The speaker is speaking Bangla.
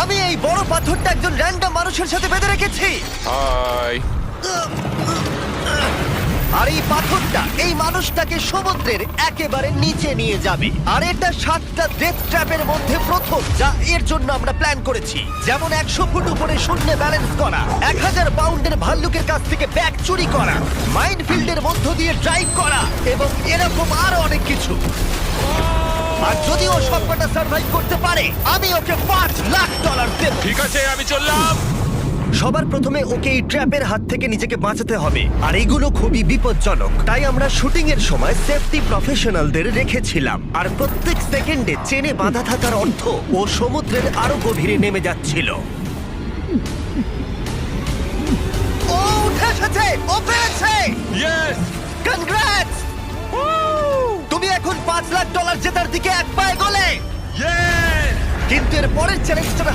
আমি এই বড় পাথরটা একজন র্যান্ডম মানুষের সাথে বেঁধে রেখেছি। হাই। আর এই পাথরটা এই মানুষটাকে সমুদ্রের একেবারে নিচে নিয়ে যাবে। আর এটা 7টা ডেথ ট্র্যাপের মধ্যে প্রথম যা এর জন্য আমরা প্ল্যান করেছি। যেমন 100 ফুট উপরে শূন্যে ব্যালেন্স করা, 1000 পাউন্ডের ভাল্লুকের কাছ থেকে ব্যাগ চুরি করা, মাইনফিল্ডের মধ্য দিয়ে ড্রাইভ করা এবং এরকম আরো অনেক কিছু। আর যদি ও সবকটা সার্ভাইভ করতে পারে আমি ওকে $5 লাখ দেব। ঠিক আছে, আমি চললাম। সবার প্রথমে ওকে এই ট্র্যাপের হাত থেকে নিজেকে বাঁচাতে হবে, আর এগুলো খুবই বিপজ্জনক। তাই আমরা শুটিং এর সময় সেফটি প্রফেশনালদের রেখেছিলাম। আর প্রত্যেক সেকেন্ডে চেনে বাঁধা থাকার অর্থ ও সমুদ্রের আরো গভীরে নেমে যাচ্ছিল। ও উঠে এসেছে, ও পেরেছে। ইয়েস! কনগ্রাটস! তুমি এখন $5 লাখ জেতার দিকে এক পায়ে গোলে। ইয়েস! কিন্তু এর পরের চ্যালেঞ্জটা